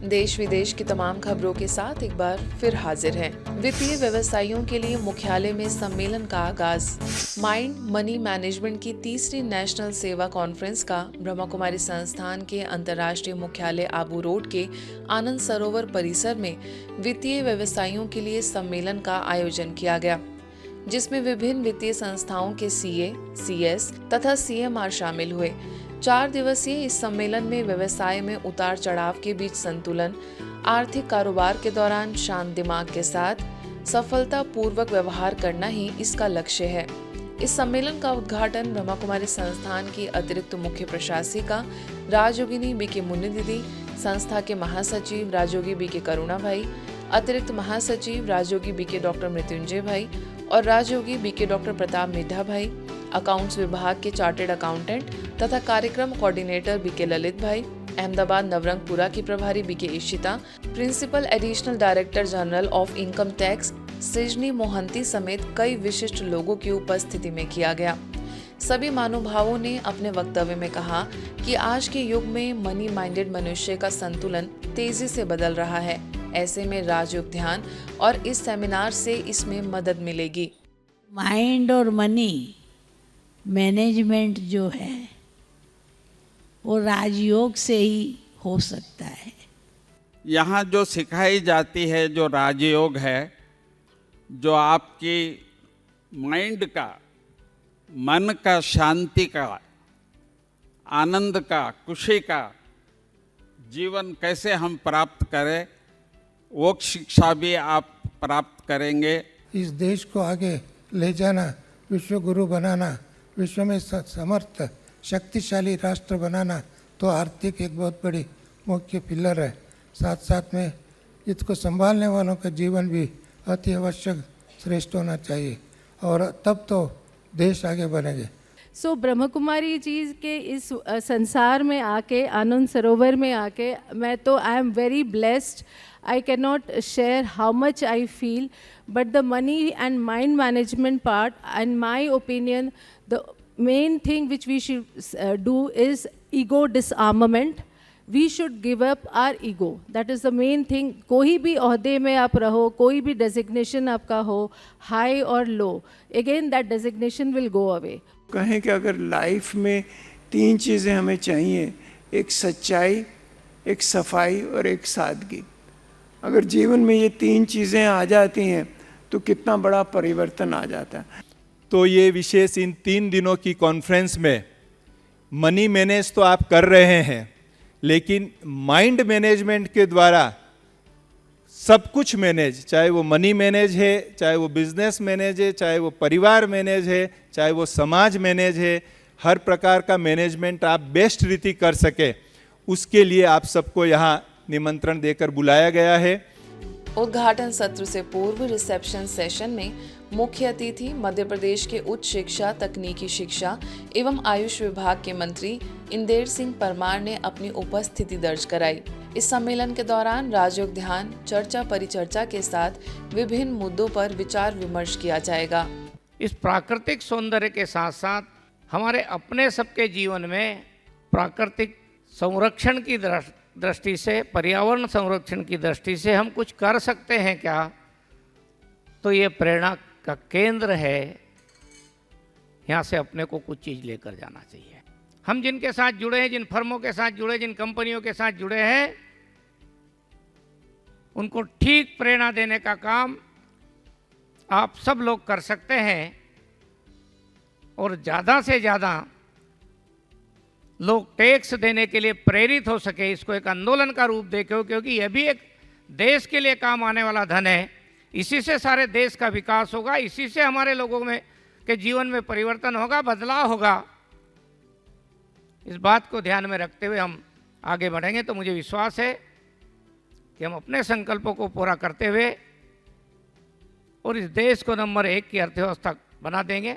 देश विदेश की तमाम खबरों के साथ एक बार फिर हाजिर हैं। वित्तीय व्यवसायियों के लिए मुख्यालय में सम्मेलन का आगाज। माइंड मनी मैनेजमेंट की तीसरी नेशनल सेवा कॉन्फ्रेंस का ब्रह्मा कुमारी संस्थान के अंतर्राष्ट्रीय मुख्यालय आबू रोड के आनंद सरोवर परिसर में वित्तीय व्यवसायियों के लिए सम्मेलन का आयोजन किया गया, जिसमें विभिन्न वित्तीय संस्थाओं के सीए, सीएस तथा सीएमआर शामिल हुए। 4 दिवसीय इस सम्मेलन में व्यवसाय में उतार चढ़ाव के बीच संतुलन, आर्थिक कारोबार के दौरान शांत दिमाग के साथ सफलतापूर्वक व्यवहार करना ही इसका लक्ष्य है। इस सम्मेलन का उद्घाटन ब्रह्मा कुमारी संस्थान की अतिरिक्त मुख्य प्रशासिका राजयोगिनी बीके मुन्नी दीदी, संस्था के महासचिव राजयोगी बीके करुणा भाई, अतिरिक्त महासचिव राजयोगी बीके डॉक्टर मृत्युंजय भाई और राजयोगी बीके डॉक्टर प्रताप मिड्ढा भाई, अकाउंट्स विभाग के चार्टेड अकाउंटेंट तथा कार्यक्रम कोऑर्डिनेटर बीके ललित भाई, अहमदाबाद नवरंगपुरा की प्रभारी BK Ishita, principal additional director general of income tax Srijani Mohanty समेत कई विशिष्ट लोगों की उपस्थिति में किया गया। सभी महानुभावों ने अपने वक्तव्य में कहा कि आज के युग में मनी माइंडेड मनुष्य का संतुलन तेजी से बदल रहा है। ऐसे में राजयोग ध्यान और इस सेमिनार से इसमें मदद मिलेगी। माइंड और मनी मैनेजमेंट जो है वो राजयोग से ही हो सकता है। यहाँ जो सिखाई जाती है, जो राजयोग है, जो आपकी माइंड का, मन का, शांति का, आनंद का, खुशी का जीवन कैसे हम प्राप्त करें, वो शिक्षा भी आप प्राप्त करेंगे। इस देश को आगे ले जाना, विश्व गुरु बनाना, विश्व में समर्थ शक्तिशाली राष्ट्र बनाना, तो आर्थिक एक बहुत बड़ी मुख्य पिलर है। साथ साथ में इसको संभालने वालों का जीवन भी अति आवश्यक श्रेष्ठ होना चाहिए, और तब तो देश आगे बढ़ेंगे। सो ब्रह्म कुमारी जी के इस संसार में आके, आनंद सरोवर में आके, मैं तो I am very blessed. I cannot share how much I feel, but the money and mind management part, in my opinion, the main thing which we should do is ego disarmament. We should give up our ego. That is the main thing. कोई भी ओहदे में आप रहो, कोई भी designation आपका हो, high और low, again that designation will go away. कहें कि अगर लाइफ में 3 चीज़ें हमें चाहिए, एक सच्चाई, एक सफाई और एक सादगी। अगर जीवन में ये 3 चीज़ें आ जाती हैं तो कितना बड़ा परिवर्तन आ जाता है। तो ये विशेष इन 3 दिनों की कॉन्फ्रेंस में मनी मैनेज तो आप कर रहे हैं, लेकिन माइंड मैनेजमेंट के द्वारा सब कुछ मैनेज, चाहे वो मनी मैनेज है, चाहे वो बिजनेस मैनेज है, चाहे वो परिवार मैनेज है, चाहे वो समाज मैनेज है, हर प्रकार का मैनेजमेंट आप बेस्ट रीति कर सके, उसके लिए आप सबको यहाँ निमंत्रण देकर बुलाया गया है। उद्घाटन सत्र से पूर्व रिसेप्शन सेशन में मुख्य अतिथि मध्य प्रदेश के उच्च शिक्षा, तकनीकी शिक्षा एवं आयुष विभाग के मंत्री इंदेर सिंह परमार ने अपनी उपस्थिति दर्ज कराई। इस सम्मेलन के दौरान राजयोग ध्यान, चर्चा परिचर्चा के साथ विभिन्न मुद्दों पर विचार विमर्श किया जाएगा। इस प्राकृतिक सौंदर्य के साथ साथ हमारे अपने सबके जीवन में प्राकृतिक संरक्षण की दृष्टि से, पर्यावरण संरक्षण की दृष्टि से हम कुछ कर सकते हैं क्या, तो ये प्रेरणा का केंद्र है। यहाँ से अपने को कुछ चीज़ लेकर जाना चाहिए। हम जिनके साथ जुड़े हैं, जिन फर्मों के साथ जुड़े, जिन कंपनियों के साथ जुड़े हैं, उनको ठीक प्रेरणा देने का काम आप सब लोग कर सकते हैं, और ज़्यादा से ज़्यादा लोग टैक्स देने के लिए प्रेरित हो सके, इसको एक आंदोलन का रूप देखें, क्योंकि यह भी एक देश के लिए काम आने वाला धन है। इसी से सारे देश का विकास होगा, इसी से हमारे लोगों में के जीवन में परिवर्तन होगा, बदलाव होगा। इस बात को ध्यान में रखते हुए हम आगे बढ़ेंगे, तो मुझे विश्वास है कि हम अपने संकल्पों को पूरा करते हुए और इस देश को नंबर 1 की अर्थव्यवस्था बना देंगे।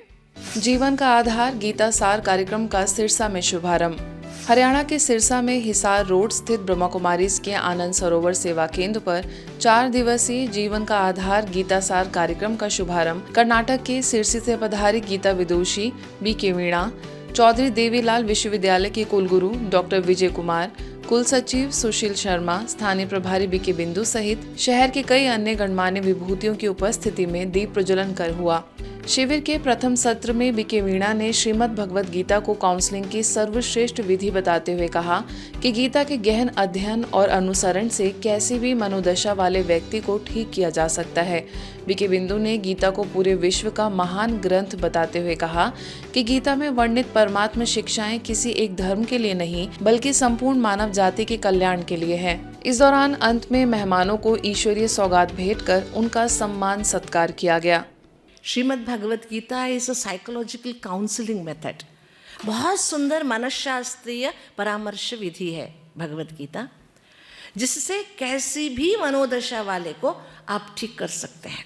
जीवन का आधार गीता सार कार्यक्रम का सिरसा में शुभारंभ। हरियाणा के सिरसा में हिसार रोड स्थित ब्रह्मा कुमारीज के आनंद सरोवर सेवा केंद्र पर 4 दिवसीय जीवन का आधार गीता सार कार्यक्रम का शुभारंभ कर्नाटक के सिरसी से पधारी गीता विदुषी बीके वीणा, चौधरी देवीलाल विश्वविद्यालय के कुलगुरु डॉक्टर विजय कुमार, कुल सचिव सुशील शर्मा, स्थानीय प्रभारी बीके बिंदु सहित शहर के कई अन्य गणमान्य विभूतियों की उपस्थिति में दीप प्रज्वलन कर हुआ। शिविर के प्रथम सत्र में बीके वीणा ने श्रीमद् भगवत गीता को काउंसलिंग की सर्वश्रेष्ठ विधि बताते हुए कहा कि गीता के गहन अध्ययन और अनुसरण से कैसी भी मनोदशा वाले व्यक्ति को ठीक किया जा सकता है। बीके बिंदु ने गीता को पूरे विश्व का महान ग्रंथ बताते हुए कहा कि गीता में वर्णित परमात्म शिक्षाएं किसी एक धर्म के लिए नहीं बल्कि संपूर्ण मानव जाति के कल्याण के लिए है। इस दौरान अंत में मेहमानों को ईश्वरीय सौगात भेंट कर उनका सम्मान सत्कार किया गया। Shrimad Bhagavad Gita is a psychological counselling method. बहुत सुंदर मनशास्त्रीय परामर्श विधि है भगवत गीता, जिससे कैसी भी मनोदशा वाले को आप ठीक कर सकते हैं।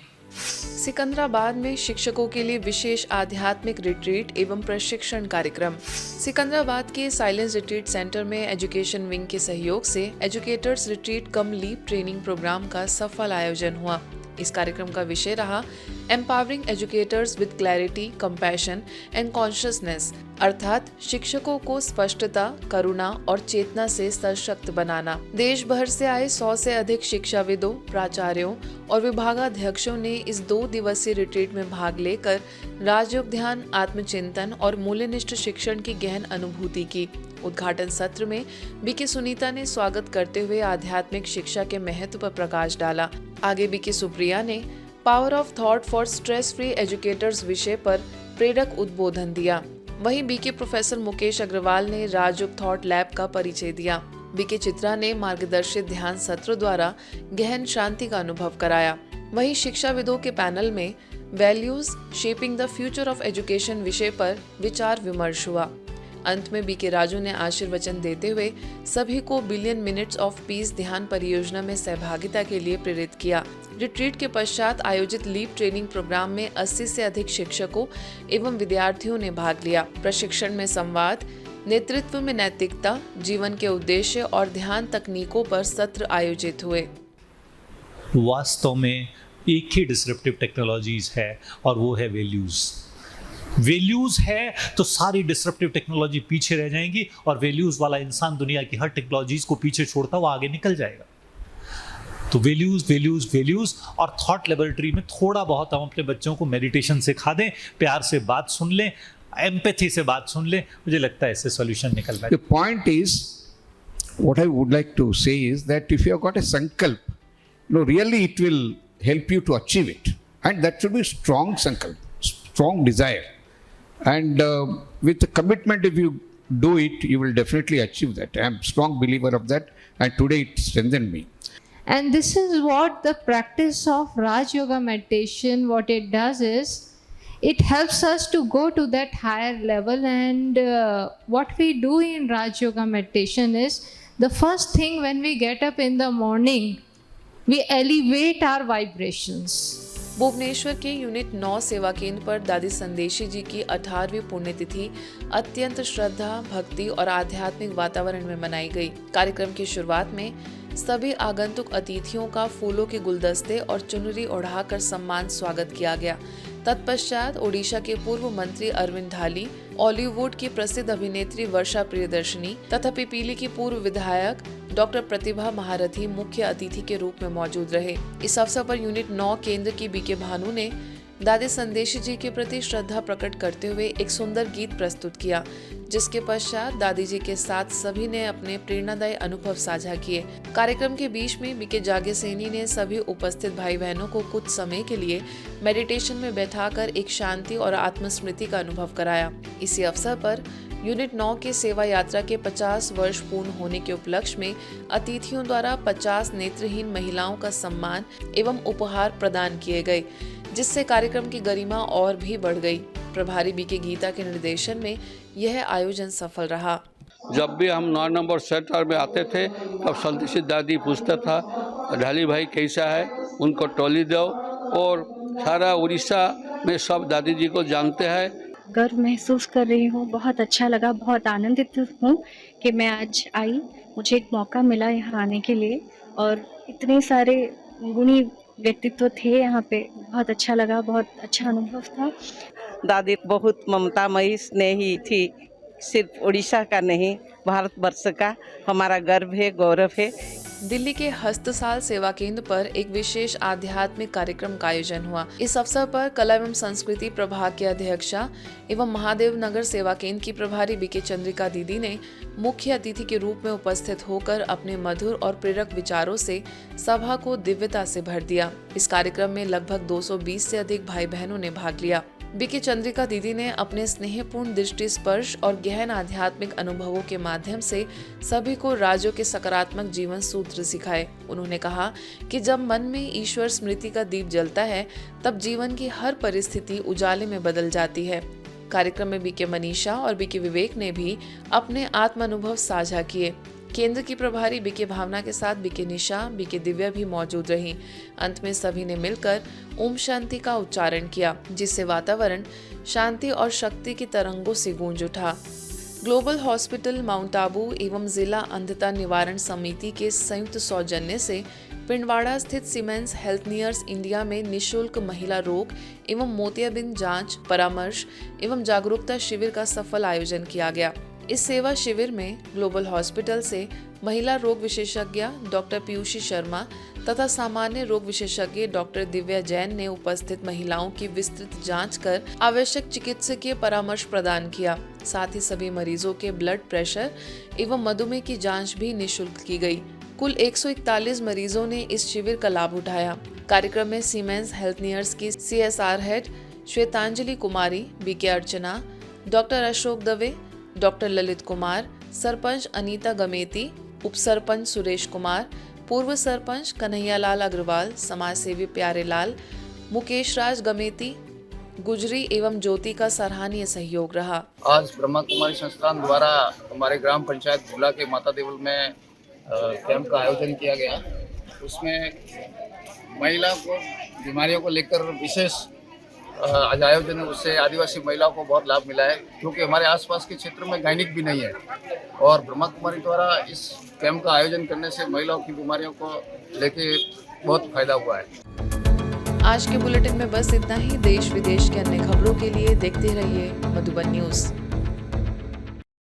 सिकंदराबाद में शिक्षकों के लिए विशेष आध्यात्मिक रिट्रीट एवं प्रशिक्षण कार्यक्रम। सिकंदराबाद के साइलेंस रिट्रीट सेंटर में एजुकेशन विंग के सहयोग से एजुकेटर्स रिट्रीट कम लीप ट्रेनिंग प्रोग्राम का सफल आयोजन हुआ। इस कार्यक्रम का विषय रहा empowering educators with clarity, compassion and consciousness, अर्थात शिक्षकों को स्पष्टता, करुणा और चेतना से सशक्त बनाना। देश भर से आए 100 से अधिक शिक्षाविदों, प्राचार्यों और विभागाध्यक्षों ने इस 2 दिवसीय रिट्रीट में भाग लेकर राजयोग ध्यान, आत्मचिंतन और मूल्यनिष्ठ शिक्षण की गहन अनुभूति की। उद्घाटन सत्र में बीके सुनीता ने स्वागत करते हुए आध्यात्मिक शिक्षा के महत्व पर प्रकाश डाला। आगे बीके सुप्रिया ने power of thought for stress free educators विषय पर प्रेरक उद्बोधन दिया। वहीं बीके प्रोफेसर मुकेश अग्रवाल ने राजयोग थॉट लैब का परिचय दिया। बीके चित्रा ने मार्गदर्शित ध्यान सत्र द्वारा गहन शांति का अनुभव कराया। वहीं शिक्षाविदों के पैनल में values shaping the future of education विषय पर विचार विमर्श हुआ। अंत में बीके राजू ने आशीर्वचन देते हुए सभी को बिलियन मिनट्स ऑफ पीस ध्यान परियोजना में सहभागिता के लिए प्रेरित किया। रिट्रीट के पश्चात आयोजित लीप ट्रेनिंग प्रोग्राम में 80 से अधिक शिक्षकों एवं विद्यार्थियों ने भाग लिया। प्रशिक्षण में संवाद, नेतृत्व में नैतिकता, जीवन के उद्देश्य और ध्यान तकनीकों पर सत्र आयोजित हुए। वास्तव में एक ही डिसरप्टिव टेक्नोलॉजीज है और वो है वैल्यूज है तो सारी डिसरप्टिव टेक्नोलॉजी पीछे रह जाएंगी और वैल्यूज वाला इंसान दुनिया की हर टेक्नोलॉजीज को पीछे छोड़ता हुआ आगे निकल जाएगा। तो वैल्यूज और थॉट लेबोरेटरी में थोड़ा बहुत हम अपने बच्चों को मेडिटेशन सिखा दें, प्यार से बात सुन लें, एम्पैथी से बात सुन लें, मुझे लगता है इससे सॉल्यूशन निकल पाए। The point is, what I would like to say is that if you have got a sankalp, really it will help you to achieve it, and that should be strong sankalp, strong desire. And with the commitment, if you do it, you will definitely achieve that. I am a strong believer of that, and today it strengthened me. And this is what the practice of Raj Yoga meditation, what it does is, it helps us to go to that higher level. And what we do in Raj Yoga meditation is, the first thing when we get up in the morning, we elevate our vibrations. Bhubaneswar के unit 9 सेवा केंद्र पर दादी संदेशी जी की 18वीं पुण्यतिथि अत्यंत श्रद्धा, भक्ति और आध्यात्मिक वातावरण में मनाई गई। कार्यक्रम की शुरुआत में सभी आगंतुक अतिथियों का फूलों के गुलदस्ते और चुनरी ओढ़ाकर सम्मान स्वागत किया गया। तत्पश्चात ओडिशा के पूर्व मंत्री अरविंद ढाली, बॉलीवुड की प्रसिद्ध अभिनेत्री वर्षा प्रियदर्शनी तथा पिपीली की पूर्व विधायक डॉक्टर प्रतिभा महारथी मुख्य अतिथि के रूप में मौजूद रहे। इस अवसर पर यूनिट 9 केंद्र की बीके भानु ने दादी संदेशी जी के प्रति श्रद्धा प्रकट करते हुए एक सुंदर गीत प्रस्तुत किया, जिसके पश्चात दादी जी के साथ सभी ने अपने प्रेरणादायी अनुभव साझा किए। कार्यक्रम के बीच में बीके जागे सैनी ने सभी उपस्थित भाई बहनों को कुछ समय के लिए मेडिटेशन में बैठाकर एक शांति और आत्मस्मृति का अनुभव कराया। इसी अवसर पर यूनिट 9 के सेवा यात्रा के 50 वर्ष पूर्ण होने के उपलक्ष्य में अतिथियों द्वारा 50 नेत्रहीन महिलाओं का सम्मान एवं उपहार प्रदान किए गए, जिससे कार्यक्रम की गरिमा और भी बढ़ गई। प्रभारी बीके गीता के निर्देशन में यह आयोजन सफल रहा। जब भी हम 9 नंबर सेक्टर में आते थे तब संदेशी दादी पूछता था, ढाली भाई कैसा है, उनको टोली दो, और सारा उड़ीसा में सब दादी जी को जानते हैं। गर्व महसूस कर रही हूँ, बहुत अच्छा लगा, बहुत आनंदित हूँ कि मैं आज आई, मुझे एक मौका मिला यहाँ आने के लिए, और इतने सारे गुणी व्यक्तित्व थे यहाँ पे, बहुत अच्छा लगा, बहुत अच्छा अनुभव था। दादी बहुत ममतामयी स्नेही थी, सिर्फ उड़ीसा का नहीं, भारतवर्ष का हमारा गर्व है, गौरव है। दिल्ली के हस्तसाल सेवा केंद्र पर एक विशेष आध्यात्मिक कार्यक्रम का आयोजन हुआ। इस अवसर पर कला एवं संस्कृति प्रभाग के अध्यक्षा एवं महादेव नगर सेवा केंद्र की प्रभारी बीके चंद्रिका दीदी ने मुख्य अतिथि के रूप में उपस्थित होकर अपने मधुर और प्रेरक विचारों से सभा को दिव्यता से भर दिया। इस कार्यक्रम में लगभग 220 से अधिक भाई बहनों ने भाग लिया। बीके चंद्रिका दीदी ने अपने स्नेहपूर्ण दृष्टि स्पर्श और गहन आध्यात्मिक अनुभवों के माध्यम से सभी को राज्यों के सकारात्मक जीवन सूत्र सिखाए। उन्होंने कहा कि जब मन में ईश्वर स्मृति का दीप जलता है तब जीवन की हर परिस्थिति उजाले में बदल जाती है। कार्यक्रम में बीके मनीषा और बीके विवेक ने भी अपने आत्म अनुभव साझा किए। केंद्र की प्रभारी बीके भावना के साथ बीके निशा, बीके दिव्या भी मौजूद रहीं। अंत में सभी ने मिलकर ओम शांति का उच्चारण किया, जिससे वातावरण शांति और शक्ति की तरंगों से गूंज उठा। ग्लोबल हॉस्पिटल माउंट आबू एवं जिला अंधता निवारण समिति के संयुक्त सौजन्य से पिंडवाड़ा स्थित सीमेंस हेल्थनियर्स इंडिया में निशुल्क महिला रोग एवं मोतियाबिंद जांच, परामर्श एवं जागरूकता शिविर का सफल आयोजन किया गया। इस सेवा शिविर में ग्लोबल हॉस्पिटल से महिला रोग विशेषज्ञ डॉक्टर पीयूषी शर्मा तथा सामान्य रोग विशेषज्ञ डॉक्टर दिव्या जैन ने उपस्थित महिलाओं की विस्तृत जांच कर आवश्यक चिकित्सकीय परामर्श प्रदान किया। साथ ही सभी मरीजों के ब्लड प्रेशर एवं मधुमेह की जांच भी निःशुल्क की गई। कुल 141 मरीजों ने इस शिविर का लाभ उठाया। कार्यक्रम में सीमेंस हेल्थनियर्स की CSR हेड श्वेतांजलि कुमारी, बीके अर्चना, डॉक्टर अशोक दवे, डॉक्टर ललित कुमार, सरपंच अनीता गमेती, उप सरपंच सुरेश कुमार, पूर्व सरपंच कन्हैयालाल अग्रवाल, समाज सेवी प्यारेलाल, मुकेश राज गमेती, गुजरी एवं ज्योति का सराहनीय सहयोग रहा। आज ब्रह्मा कुमारी संस्थान द्वारा हमारे ग्राम पंचायत भूला के माता देवल में कैंप का आयोजन किया गया। उसमें महिला को बीमारियों को लेकर विशेष आज आयोजन है, उससे आदिवासी महिलाओं को बहुत लाभ मिला है, क्योंकि हमारे आसपास के क्षेत्र में गायनिक भी नहीं है और ब्रह्मा कुमारी द्वारा इस कैंप का आयोजन करने से महिलाओं की बीमारियों को लेके बहुत फायदा हुआ है। आज के बुलेटिन में बस इतना ही। देश विदेश के अन्य खबरों के लिए देखते रहिए मधुबन न्यूज़।